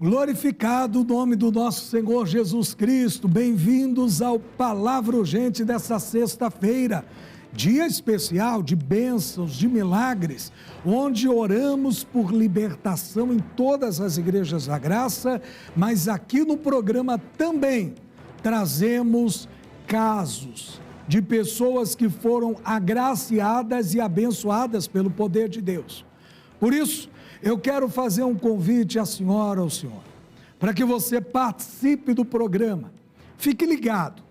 Glorificado o nome do nosso Senhor Jesus Cristo. Bem-vindos ao Palavra Urgente dessa sexta-feira, dia especial de bênçãos, de milagres, onde oramos por libertação em todas as igrejas da graça, mas aqui no programa também trazemos casos de pessoas que foram agraciadas e abençoadas pelo poder de Deus. Por isso, eu quero fazer um convite à senhora ou ao senhor, para que você participe do programa. Fique ligado,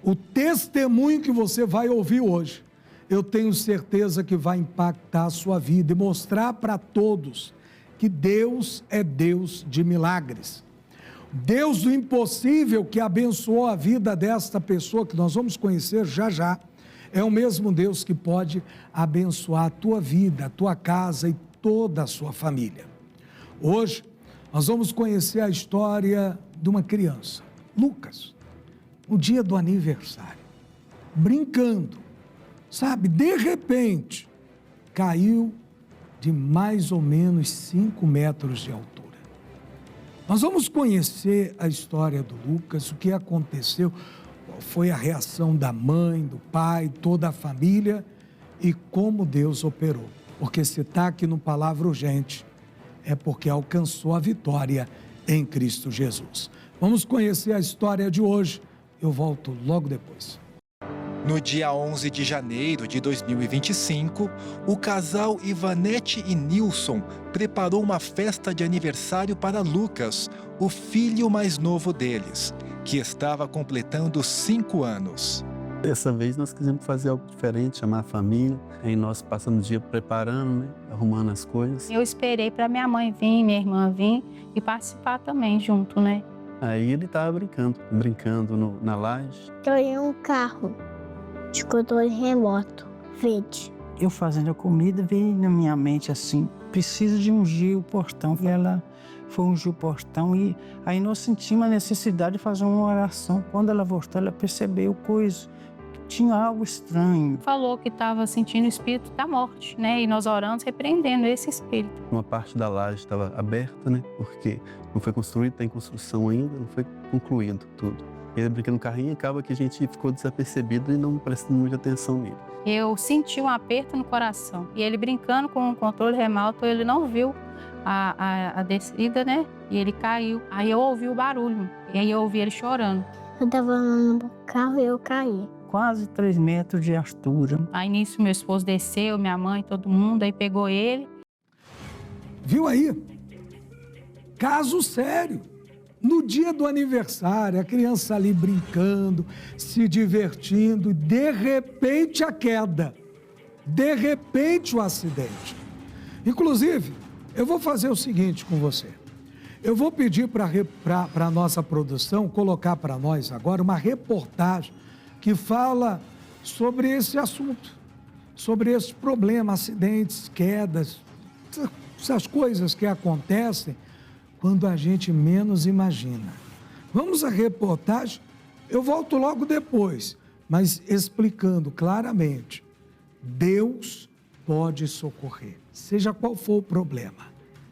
o testemunho que você vai ouvir hoje, eu tenho certeza que vai impactar a sua vida e mostrar para todos que Deus é Deus de milagres. Deus do impossível que abençoou a vida desta pessoa, que nós vamos conhecer já já, é o mesmo Deus que pode abençoar a tua vida, a tua casa e toda a sua família. Hoje, nós vamos conhecer a história de uma criança, Lucas, no dia do aniversário, brincando, sabe, de repente, caiu de mais ou menos 5 metros de altura. Nós vamos conhecer a história do Lucas, o que aconteceu, qual foi a reação da mãe, do pai, toda a família e como Deus operou. Porque se está aqui no Palavra Urgente, é porque alcançou a vitória em Cristo Jesus. Vamos conhecer a história de hoje. Eu volto logo depois. No dia 11 de janeiro de 2025, o casal Ivanete e Nilson preparou uma festa de aniversário para Lucas, o filho mais novo deles, que estava completando 5 anos. Dessa vez nós quisemos fazer algo diferente, chamar a família. Aí nós passamos o dia preparando, né? Arrumando as coisas. Eu esperei para minha mãe vir, minha irmã vir e participar também junto, né? Aí ele estava brincando na laje. Ganhei um carro de controle remoto, verde. Eu fazendo a comida, veio na minha mente assim, preciso de ungir o portão. E ela foi ungir o portão e aí nós sentimos a necessidade de fazer uma oração. Quando ela voltou, ela percebeu coisa. Tinha algo estranho. Falou que estava sentindo o espírito da morte, né? E nós oramos repreendendo esse espírito. Uma parte da laje estava aberta, né? Porque não foi construído, está em construção ainda, não foi concluído tudo. Ele brincando no carrinho, acaba que a gente ficou desapercebido e não prestando muita atenção nele. Eu senti um aperto no coração. E ele brincando com o controle remoto, ele não viu a descida, né? E ele caiu. Aí eu ouvi o barulho. E aí eu ouvi ele chorando. Eu estava no carro e eu caí. Quase 3 metros de altura. Aí nisso meu esposo desceu, minha mãe, todo mundo, aí pegou ele. Viu aí? Caso sério. No dia do aniversário, a criança ali brincando, se divertindo, e de repente a queda. De repente o acidente. Inclusive, eu vou fazer o seguinte com você. Eu vou pedir para a nossa produção colocar para nós agora uma reportagem que fala sobre esse assunto, sobre esse problema, acidentes, quedas, essas coisas que acontecem quando a gente menos imagina. Vamos à reportagem, eu volto logo depois, mas explicando claramente, Deus pode socorrer, seja qual for o problema,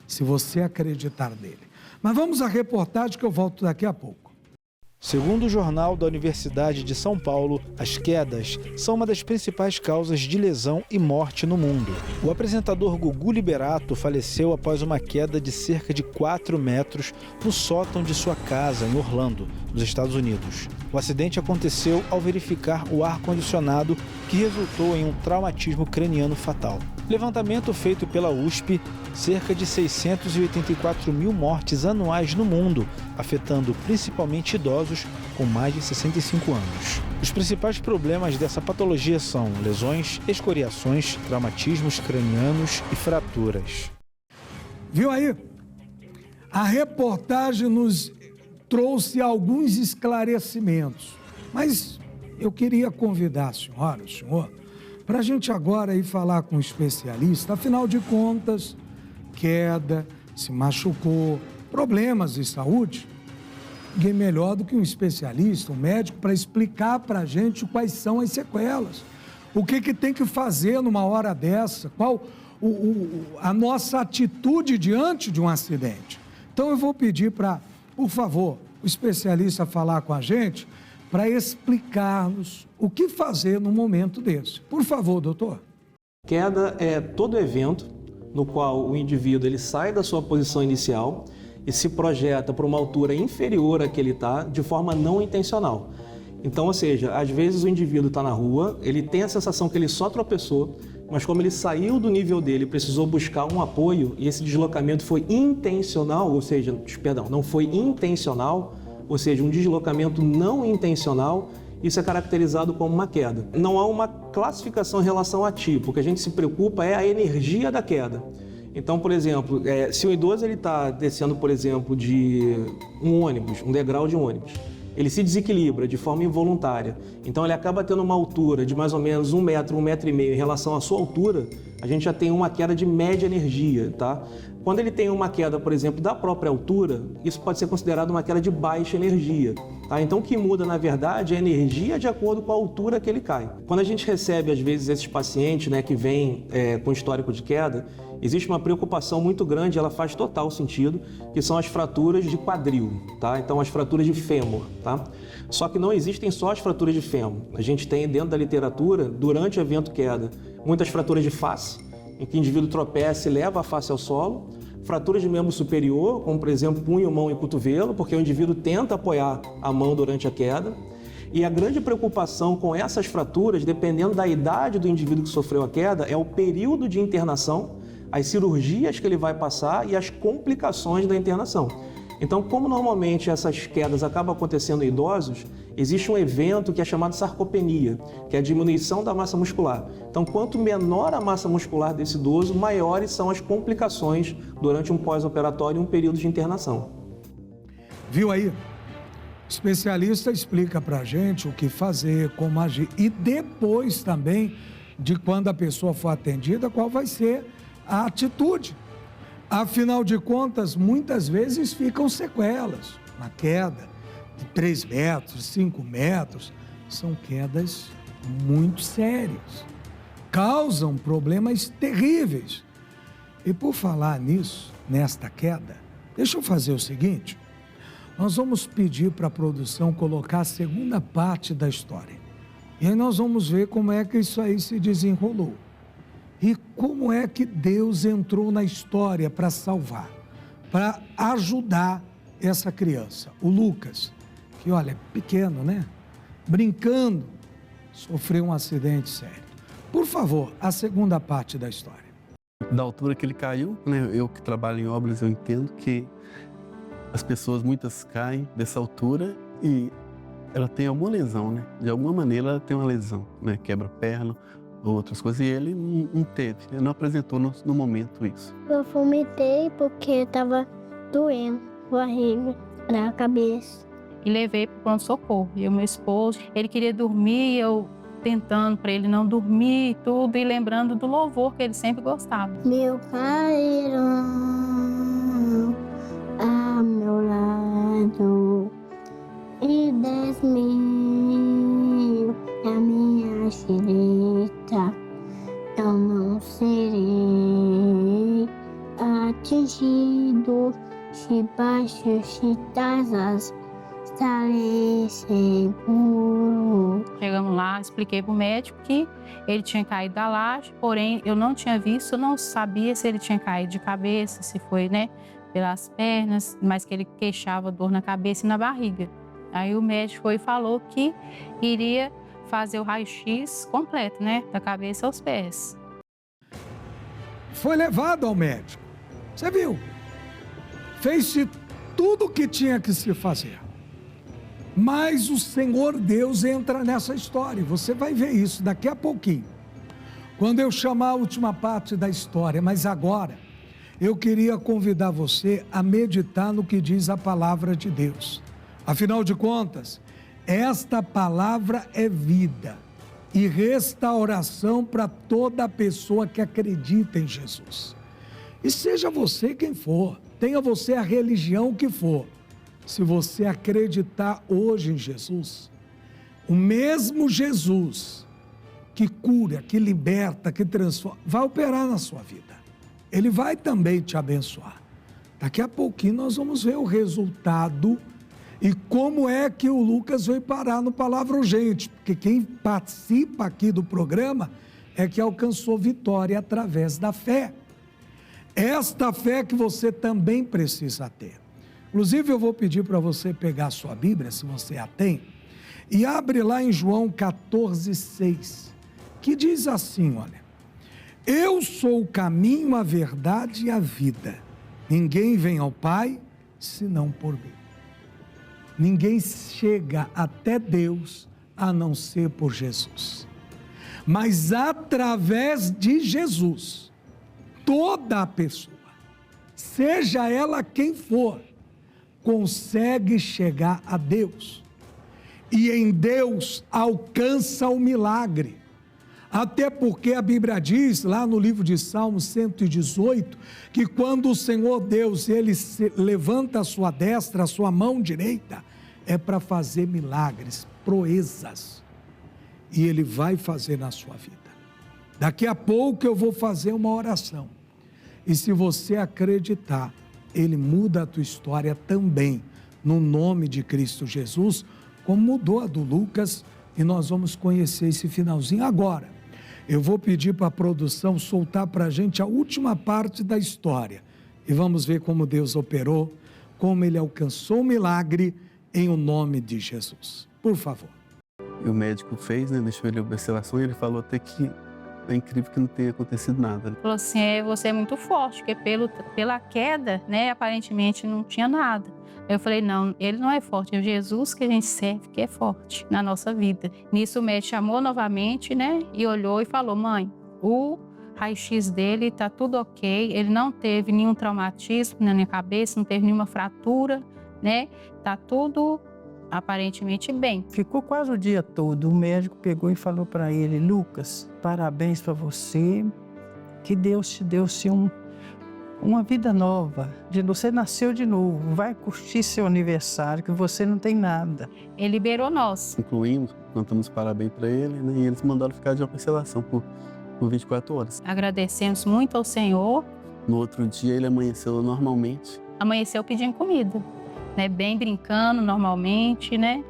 se você acreditar nele. Mas vamos à reportagem que eu volto daqui a pouco. Segundo o Jornal da Universidade de São Paulo, as quedas são uma das principais causas de lesão e morte no mundo. O apresentador Gugu Liberato faleceu após uma queda de cerca de 4 metros no sótão de sua casa em Orlando, nos Estados Unidos. O acidente aconteceu ao verificar o ar-condicionado, que resultou em um traumatismo craniano fatal. Levantamento feito pela USP, cerca de 684 mil mortes anuais no mundo, afetando principalmente idosos com mais de 65 anos. Os principais problemas dessa patologia são lesões, escoriações, traumatismos cranianos e fraturas. Viu aí? A reportagem nos trouxe alguns esclarecimentos, mas eu queria convidar a senhora, o senhor, para a gente agora ir falar com um especialista. Afinal de contas, queda, se machucou, problemas de saúde, ninguém melhor do que um especialista, um médico, para explicar para a gente quais são as sequelas, o que tem que fazer numa hora dessa, qual a nossa atitude diante de um acidente. Então eu vou pedir para, por favor, o especialista falar com a gente para explicar-nos o que fazer num momento desse. Por favor, doutor. Queda é todo evento no qual o indivíduo ele sai da sua posição inicial e se projeta para uma altura inferior à que ele está de forma não intencional. Então, ou seja, às vezes o indivíduo está na rua, ele tem a sensação que ele só tropeçou, mas como ele saiu do nível dele, precisou buscar um apoio e esse deslocamento foi intencional, ou seja, perdão, não foi intencional, ou seja, um deslocamento não intencional, isso é caracterizado como uma queda. Não há uma classificação em relação a tipo, o que a gente se preocupa é a energia da queda. Então, por exemplo, se o idoso está descendo, por exemplo, de um ônibus, um degrau de um ônibus, ele se desequilibra de forma involuntária, então ele acaba tendo uma altura de mais ou menos 1 metro, 1,5 metro em relação à sua altura, a gente já tem uma queda de média energia, tá? Quando ele tem uma queda, por exemplo, da própria altura, isso pode ser considerado uma queda de baixa energia, tá? Então o que muda, na verdade, é a energia de acordo com a altura que ele cai. Quando a gente recebe, às vezes, esses pacientes, né, que vêm com histórico de queda, existe uma preocupação muito grande, ela faz total sentido, que são as fraturas de quadril, tá? Então, as fraturas de fêmur, tá? Só que não existem só as fraturas de fêmur. A gente tem dentro da literatura, durante o evento queda, muitas fraturas de face, em que o indivíduo tropeça e leva a face ao solo, fraturas de membro superior, como, por exemplo, punho, mão e cotovelo, porque o indivíduo tenta apoiar a mão durante a queda. E a grande preocupação com essas fraturas, dependendo da idade do indivíduo que sofreu a queda, é o período de internação, as cirurgias que ele vai passar e as complicações da internação. Então, como normalmente essas quedas acabam acontecendo em idosos, existe um evento que é chamado sarcopenia, que é a diminuição da massa muscular. Então, quanto menor a massa muscular desse idoso, maiores são as complicações durante um pós-operatório e um período de internação. Viu aí? O especialista explica para a gente o que fazer, como agir e depois também de quando a pessoa for atendida, qual vai ser a atitude. Afinal de contas, muitas vezes ficam sequelas. Uma queda de 3 metros, 5 metros, são quedas muito sérias. Causam problemas terríveis. E por falar nisso, nesta queda, deixa eu fazer o seguinte. Nós vamos pedir para a produção colocar a segunda parte da história. E aí nós vamos ver como é que isso aí se desenrolou. E como é que Deus entrou na história para salvar, para ajudar essa criança, o Lucas, que olha, é pequeno, né? Brincando, sofreu um acidente sério. Por favor, a segunda parte da história. Da altura que ele caiu, né? Eu que trabalho em obras, eu entendo que as pessoas, muitas caem dessa altura e ela tem alguma lesão, né? De alguma maneira ela tem uma lesão, né? Quebra a perna, outras coisas, e ele não teve, ele não apresentou no momento isso. Eu vomitei porque estava doendo, barriga, na cabeça. E levei para o pronto-socorro. E o meu esposo, ele queria dormir, e eu tentando para ele não dormir e tudo, e lembrando do louvor que ele sempre gostava. Meu cairão a meu lado e 10.000 na minha direita, eu não serei atingido, debaixo das asas estarei seguro. Chegamos lá, expliquei para o médico que ele tinha caído da laje, porém eu não tinha visto, eu não sabia se ele tinha caído de cabeça, se foi, né, pelas pernas, mas que ele queixava dor na cabeça e na barriga. Aí o médico foi e falou que iria fazer o raio-x completo, né, da cabeça aos pés. Foi levado ao médico. Você viu? Fez-se tudo o que tinha que se fazer. Mas o Senhor Deus entra nessa história. Você vai ver isso daqui a pouquinho, quando eu chamar a última parte da história. Mas agora, eu queria convidar você a meditar no que diz a palavra de Deus. Afinal de contas, esta palavra é vida e restauração para toda pessoa que acredita em Jesus. E seja você quem for, tenha você a religião que for, se você acreditar hoje em Jesus, o mesmo Jesus que cura, que liberta, que transforma, vai operar na sua vida. Ele vai também te abençoar. Daqui a pouquinho nós vamos ver o resultado e como é que o Lucas veio parar no Palavra Urgente, porque quem participa aqui do programa é que alcançou vitória através da fé. Esta fé que você também precisa ter. Inclusive, eu vou pedir para você pegar a sua Bíblia, se você a tem, e abre lá em João 14,6, que diz assim, olha: eu sou o caminho, a verdade e a vida. Ninguém vem ao Pai senão por mim. Ninguém chega até Deus a não ser por Jesus. Mas através de Jesus, toda a pessoa, seja ela quem for, consegue chegar a Deus. E em Deus alcança o milagre. Até porque a Bíblia diz, lá no livro de Salmos 118, que quando o Senhor Deus, ele levanta a sua destra, a sua mão direita, é para fazer milagres, proezas. E ele vai fazer na sua vida. Daqui a pouco eu vou fazer uma oração. E se você acreditar, ele muda a tua história também, no nome de Cristo Jesus, como mudou a do Lucas, e nós vamos conhecer esse finalzinho agora. Eu vou pedir para a produção soltar para a gente a última parte da história. E vamos ver como Deus operou, como ele alcançou o milagre em o nome de Jesus. Por favor. E o médico fez, né? Deixou ele em observação e ele falou até que é incrível que não tenha acontecido nada. Falou assim, você é muito forte, porque pela queda, né, aparentemente não tinha nada. Eu falei, não, ele não é forte, é Jesus que a gente serve que é forte na nossa vida. Nisso o médico chamou novamente, né, e olhou e falou, mãe, o raio-x dele tá tudo ok, ele não teve nenhum traumatismo na minha cabeça, não teve nenhuma fratura, né, tá tudo aparentemente bem. Ficou quase o dia todo. O médico pegou e falou para ele, Lucas, parabéns para você, que Deus te deu uma vida nova, você nasceu de novo, vai curtir seu aniversário, que você não tem nada. Ele liberou nós. Incluímos, cantamos parabéns para ele, né? E eles mandaram ficar de observação por 24 horas. Agradecemos muito ao Senhor. No outro dia ele amanheceu normalmente. Amanheceu pedindo comida, né? Bem brincando normalmente, né?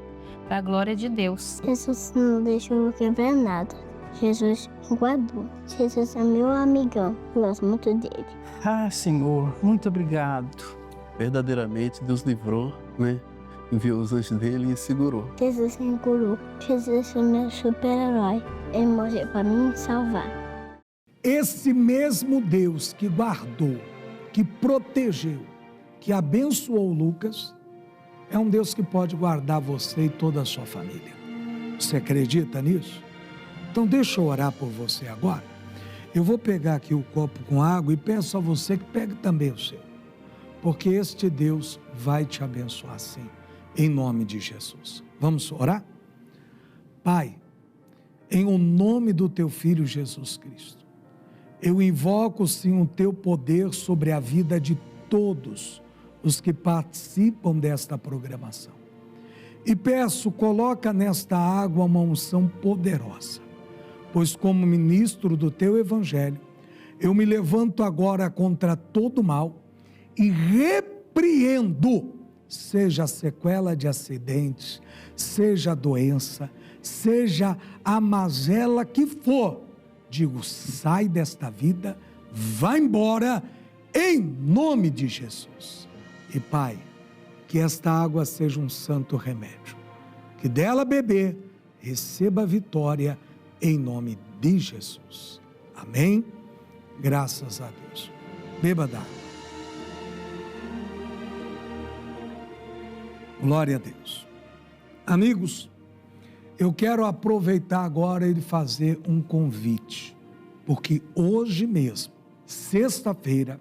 Para a glória de Deus. Jesus não deixou eu quebrar nada. Jesus me guardou. Jesus é meu amigão. Eu gosto muito dele. Ah, Senhor, muito obrigado. Verdadeiramente Deus livrou, né? Enviou os anjos dele e segurou. Jesus me curou. Jesus é meu super-herói. Ele morreu para me salvar. Esse mesmo Deus que guardou, que protegeu, que abençoou Lucas, é um Deus que pode guardar você e toda a sua família. Você acredita nisso? Então deixa eu orar por você agora. Eu vou pegar aqui o copo com água e peço a você que pegue também o seu. Porque este Deus vai te abençoar sim, em nome de Jesus. Vamos orar? Pai, em o nome do teu Filho Jesus Cristo, eu invoco sim o teu poder sobre a vida de todos os que participam desta programação. E peço, coloca nesta água uma unção poderosa. Pois como ministro do teu evangelho, eu me levanto agora contra todo mal e repreendo, seja a sequela de acidente, seja a doença, seja a mazela que for, digo, sai desta vida, vai embora, em nome de Jesus. E Pai, que esta água seja um santo remédio, que dela beber, receba vitória, em nome de Jesus. Amém? Graças a Deus. Beba d'água. Glória a Deus. Amigos, eu quero aproveitar agora e fazer um convite, porque hoje mesmo, sexta-feira,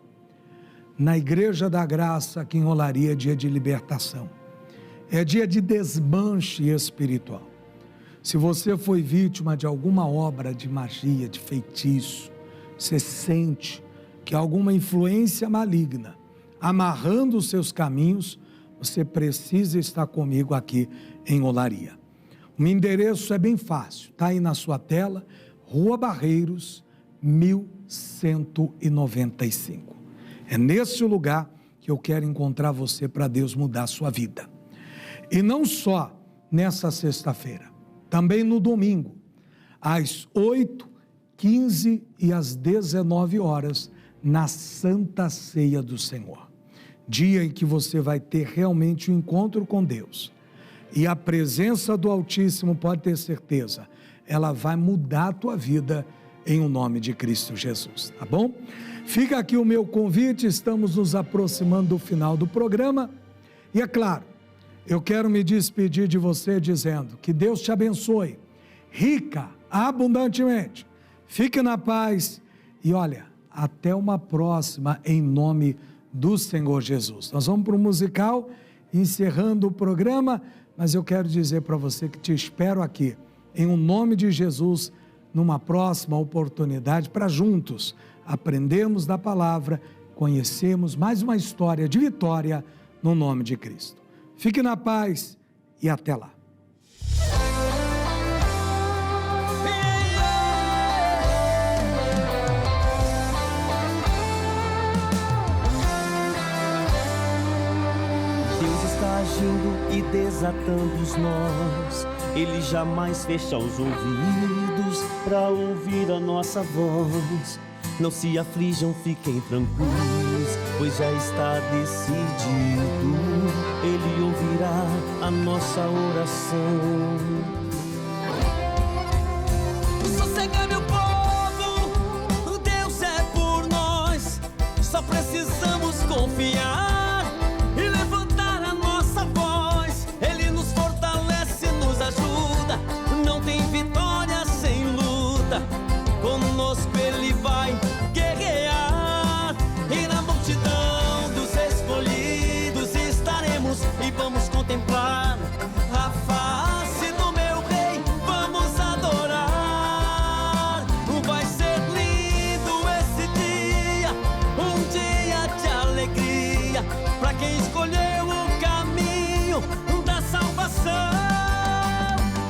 na Igreja da Graça, aqui em Olaria, é dia de libertação. É dia de desmanche espiritual. Se você foi vítima de alguma obra de magia, de feitiço, você sente que alguma influência maligna amarrando os seus caminhos, você precisa estar comigo aqui em Olaria. O meu endereço é bem fácil, está aí na sua tela, Rua Barreiros, 1195. É nesse lugar que eu quero encontrar você para Deus mudar a sua vida. E não só nessa sexta-feira, também no domingo, às 8, 15 e às 19 horas, na Santa Ceia do Senhor. Dia em que você vai ter realmente um encontro com Deus. E a presença do Altíssimo, pode ter certeza, ela vai mudar a tua vida em o nome de Cristo Jesus, tá bom? Fica aqui o meu convite, estamos nos aproximando do final do programa. E é claro, eu quero me despedir de você dizendo que Deus te abençoe, rica, abundantemente. Fique na paz e olha, até uma próxima em nome do Senhor Jesus. Nós vamos para o musical, encerrando o programa, mas eu quero dizer para você que te espero aqui, em o nome de Jesus, numa próxima oportunidade para juntos aprendermos da palavra, conhecermos mais uma história de vitória no nome de Cristo. Fique na paz e até lá. Deus está agindo e desatando os nós. Ele jamais fecha os ouvidos para ouvir a nossa voz. Não se aflijam, fiquem tranquilos, pois já está decidido. Ele ouvirá a nossa oração. Sossega, meu povo, Deus é por nós. Só precisamos confiar e levantar a nossa voz. Ele nos fortalece, nos ajuda. Não tem vitória sem luta. Conosco ele vai guerrear. E na multidão dos escolhidos estaremos e vamos contemplar a face do meu rei. Vamos adorar. Vai ser lindo esse dia, um dia de alegria, para quem escolheu o caminho da salvação.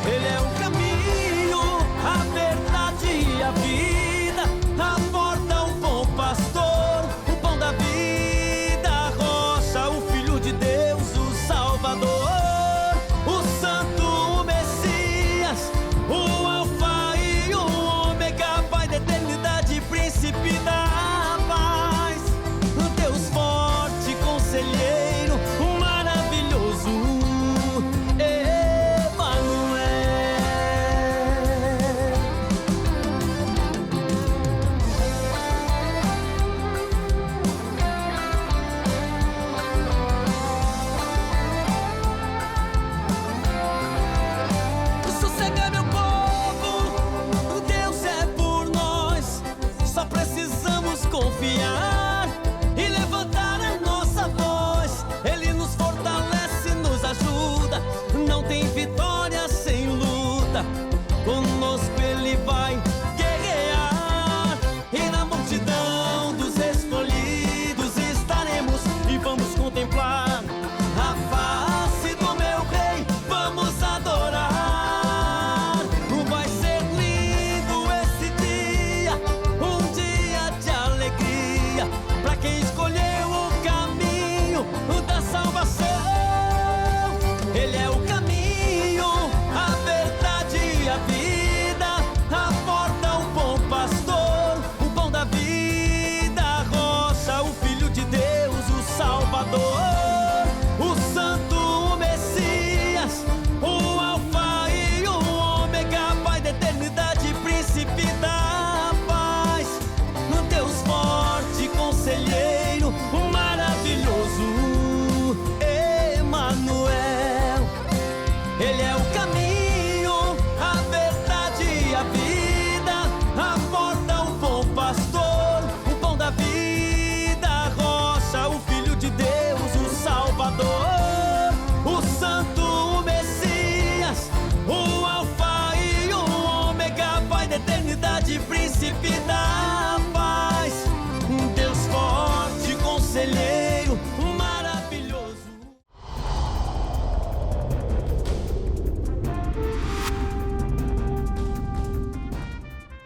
Ele é o caminho, a verdade e a vida, a porta, o bom pastor, o pão da vida, a rocha, o Filho de Deus, o Salvador, o Santo, o Messias, o Alfa e o Ômega, Pai da eternidade, Príncipe da paz, Deus forte, conselheiro, o maravilhoso Emanuel. Sossega, meu povo, Deus é por nós. Só precisamos confiar e levantar a nossa voz. Ele nos fortalece, nos ajuda. Não tem vitória sem luta. Conosco ele vai guerrear. E na multidão dos escolhidos estaremos e vamos contemplar a face do meu rei. Vamos adorar. Vai ser lindo esse dia, um dia de alegria, para quem escolheu o caminho da salvação. Ele é o caminho, a verdade e a vida, a porta, o bom pastor, o pão da vida, a rocha, o Filho de Deus, o Salvador, o Santo, o Messias, o Alfa e o Ômega, Pai da eternidade, Príncipe da paz, Deus forte, conselheiro, o maravilhoso Emanuel. Ele é o caminho, a verdade e a vida, a porta, o bom pastor, o pão da vida, a rocha, o Filho de Deus, o Salvador, o Santo, o Messias, o Alfa e o Ômega, Pai da eternidade, Príncipe da